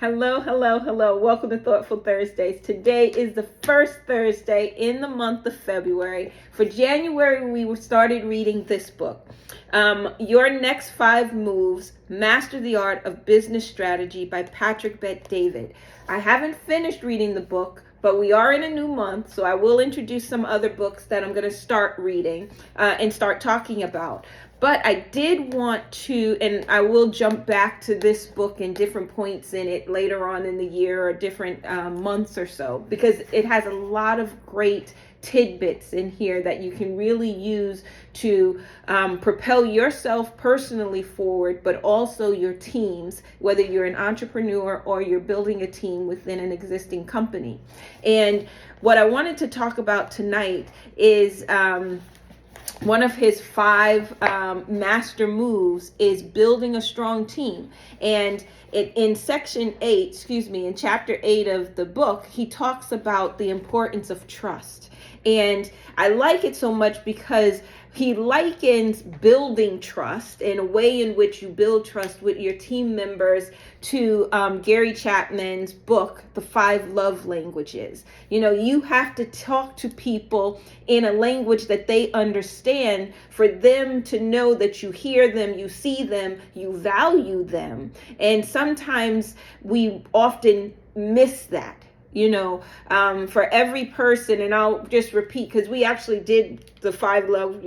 Hello, hello, hello. Welcome to Thoughtful Thursdays. Today is the first Thursday in the month of February. For January, we started reading this book, Your Next 5 Moves, Master the Art of Business Strategy by Patrick Bet-David. I haven't finished reading the book, but we are in a new month, so I will introduce some other books that I'm going to start reading and start talking about. But I did want to, and I will jump back to this book and different points in it later on in the year or different months or so, because it has a lot of great tidbits in here that you can really use to propel yourself personally forward, but also your teams, whether you're an entrepreneur or you're building a team within an existing company. And what I wanted to talk about tonight is one of his 5 master moves is building a strong team. And in in chapter 8 of the book, he talks about the importance of trust. And I like it so much because he likens building trust in a way in which you build trust with your team members to Gray Chapman's book, The 5 Love Languages. You know, you have to talk to people in a language that they understand for them to know that you hear them, you see them, you value them. And sometimes we often miss that. You know, for every person, and I'll just repeat because we actually did the 5 love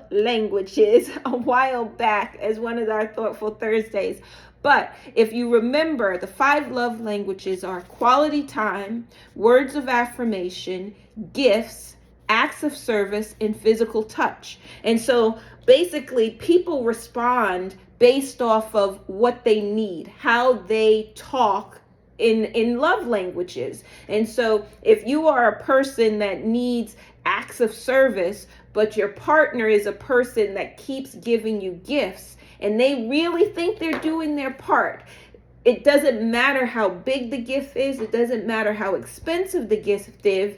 languages a while back as one of our Thoughtful Thursdays. But if you remember, the 5 love languages are quality time, words of affirmation, gifts, acts of service, and physical touch. And so basically people respond based off of what they need, how they talk in love languages. And so if you are a person that needs acts of service, but your partner is a person that keeps giving you gifts and they really think they're doing their part, it doesn't matter how big the gift is, it doesn't matter how expensive the gift is,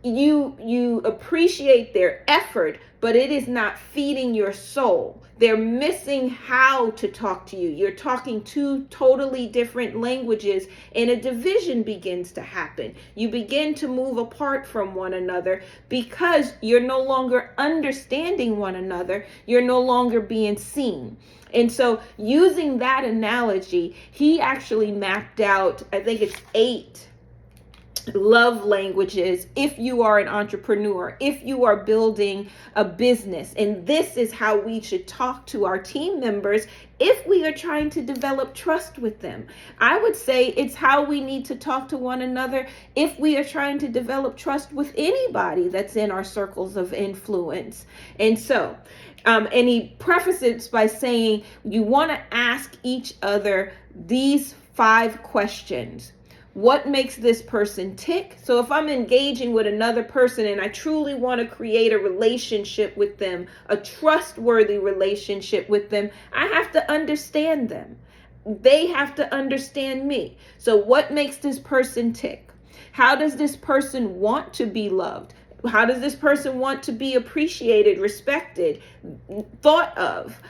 you appreciate their effort, but it is not feeding your soul. They're missing how to talk to you. You're talking 2 totally different languages, and a division begins to happen. You begin to move apart from one another because you're no longer understanding one another. You're no longer being seen. And so using that analogy, he actually mapped out, I think it's 8 love languages if you are an entrepreneur, if you are building a business. And this is how we should talk to our team members if we are trying to develop trust with them. I would say it's how we need to talk to one another if we are trying to develop trust with anybody that's in our circles of influence. And so, and he prefaces by saying you want to ask each other these 5 questions. What makes this person tick? So if I'm engaging with another person and I truly want to create a relationship with them, a trustworthy relationship with them, I have to understand them. They have to understand me. So what makes this person tick? How does this person want to be loved? How does this person want to be appreciated, respected, thought of?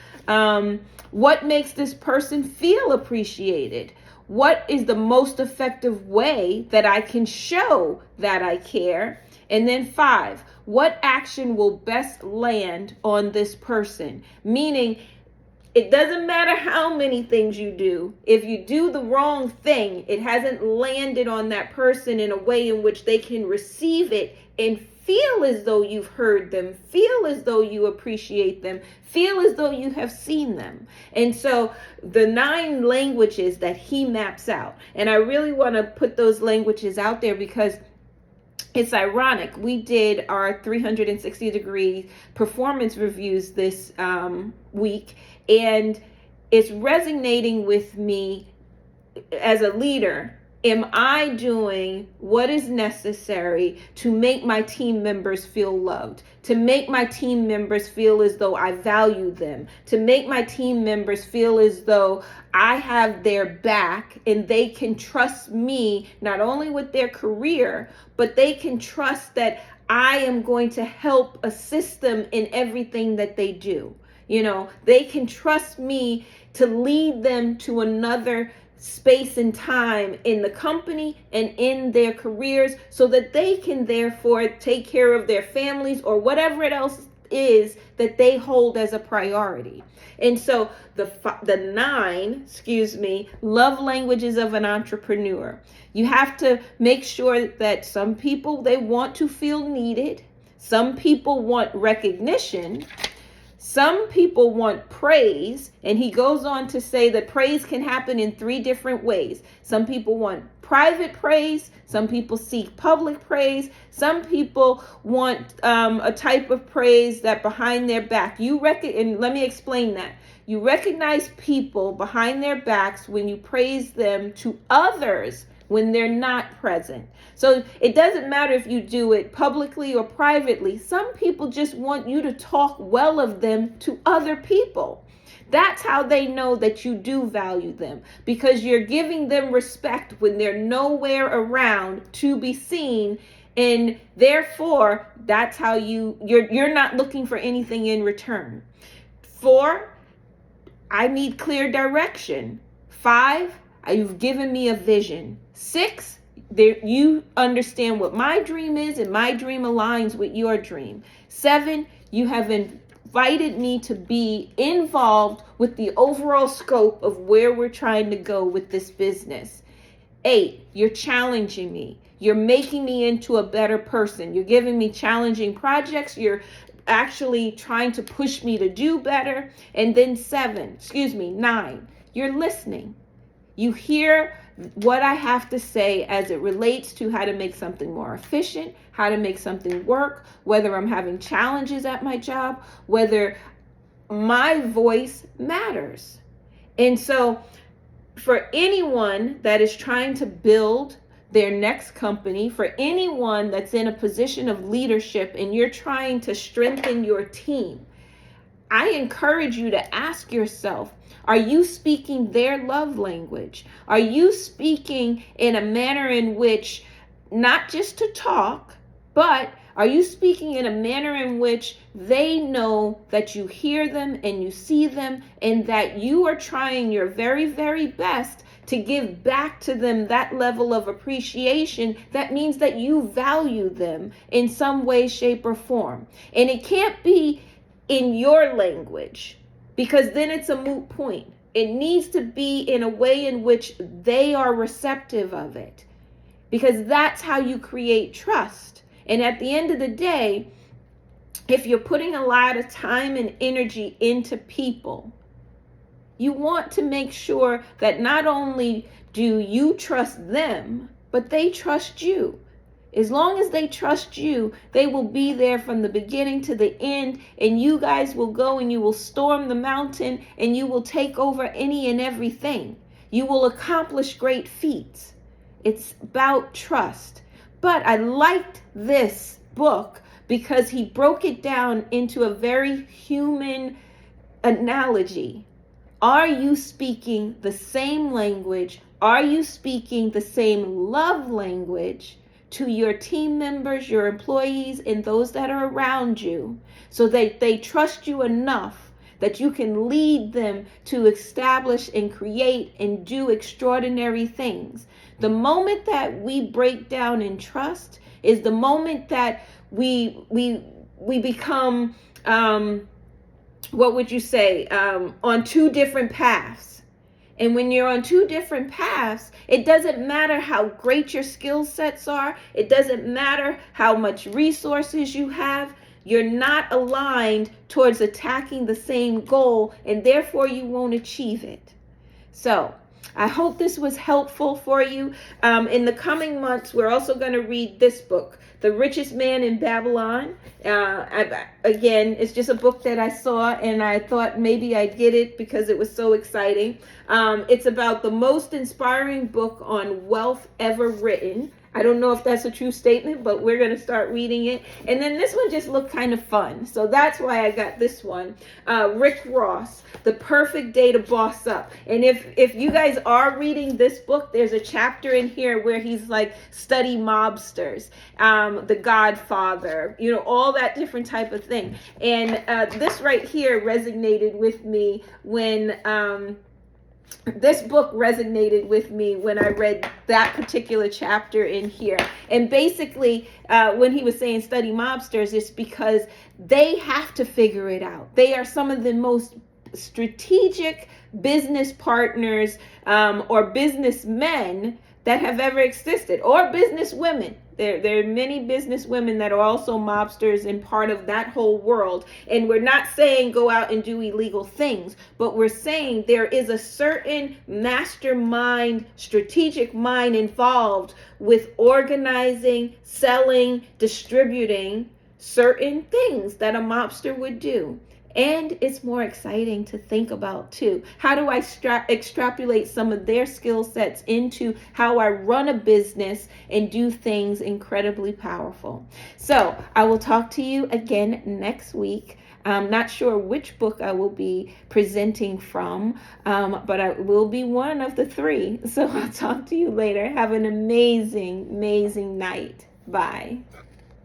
What makes this person feel appreciated? What is the most effective way that I can show that I care? And then 5, what action will best land on this person? Meaning, it doesn't matter how many things you do. If you do the wrong thing, it hasn't landed on that person in a way in which they can receive it and feel as though you've heard them, feel as though you appreciate them, feel as though you have seen them. And so the 9 languages that he maps out, and I really want to put those languages out there because it's ironic. We did our 360-degree performance reviews this week, and it's resonating with me as a leader. Am I doing what is necessary to make my team members feel loved, to make my team members feel as though I value them, to make my team members feel as though I have their back and they can trust me not only with their career, but they can trust that I am going to help assist them in everything that they do? They can trust me to lead them to another space and time in the company and in their careers, so that they can therefore take care of their families or whatever it else is that they hold as a priority. And so the 9, love languages of an entrepreneur. You have to make sure that some people, they want to feel needed. Some people want recognition. Some people want praise, and he goes on to say that praise can happen in 3 different ways. Some people want private praise. Some people seek public praise. Some people want a type of praise that behind their back. And let me explain that. You recognize people behind their backs when you praise them to others when they're not present. So it doesn't matter if you do it publicly or privately. Some people just want you to talk well of them to other people. That's how they know that you do value them, because you're giving them respect when they're nowhere around to be seen. And therefore, that's how you're not looking for anything in return. 4, I need clear direction. 5, you've given me a vision. 6, you understand what my dream is, and my dream aligns with your dream. 7, you have invited me to be involved with the overall scope of where we're trying to go with this business. 8, you're challenging me. You're making me into a better person. You're giving me challenging projects. You're actually trying to push me to do better. And then 9, you're listening. You hear what I have to say as it relates to how to make something more efficient, how to make something work, whether I'm having challenges at my job, whether my voice matters. And so for anyone that is trying to build their next company, for anyone that's in a position of leadership and you're trying to strengthen your team, I encourage you to ask yourself, are you speaking their love language? Are you speaking in a manner in which, not just to talk, but are you speaking in a manner in which they know that you hear them and you see them, and that you are trying your very, very best to give back to them that level of appreciation? That means that you value them in some way, shape, or form. And it can't be in your language, because then it's a moot point. It needs to be in a way in which they are receptive of it, because that's how you create trust. And at the end of the day, if you're putting a lot of time and energy into people, you want to make sure that not only do you trust them, but they trust you. As long as they trust you, they will be there from the beginning to the end, and you guys will go and you will storm the mountain, and you will take over any and everything. You will accomplish great feats. It's about trust. But I liked this book because he broke it down into a very human analogy. Are you speaking the same language? Are you speaking the same love language to your team members, your employees, and those that are around you, so that they trust you enough that you can lead them to establish and create and do extraordinary things? The moment that we break down in trust is the moment that we become, what would you say, on 2 different paths. And when you're on 2 different paths, it doesn't matter how great your skill sets are. It doesn't matter how much resources you have. You're not aligned towards attacking the same goal, and therefore you won't achieve it. So I hope this was helpful for you. In the coming months, we're also going to read this book, The Richest Man in Babylon. Again, it's just a book that I saw, and I thought maybe I'd get it because it was so exciting. It's about the most inspiring book on wealth ever written. I don't know if that's a true statement, but we're going to start reading it. And then this one just looked kind of fun. So that's why I got this one. Rick Ross, The Perfect Day to Boss Up. And if you guys are reading this book, there's a chapter in here where he's like, study mobsters, The Godfather, you know, all that different type of thing. And this right here resonated with me when... this book resonated with me when I read that particular chapter in here. And basically, when he was saying study mobsters, it's because they have to figure it out. They are some of the most strategic business partners or businessmen that have ever existed, or business women. There are many business women that are also mobsters and part of that whole world. And we're not saying go out and do illegal things, but we're saying there is a certain mastermind, strategic mind involved with organizing, selling, distributing certain things that a mobster would do. And it's more exciting to think about too. How do I extrapolate some of their skill sets into how I run a business and do things incredibly powerful? So I will talk to you again next week. I'm not sure which book I will be presenting from, but I will be one of the three. So I'll talk to you later. Have an amazing, amazing night. Bye.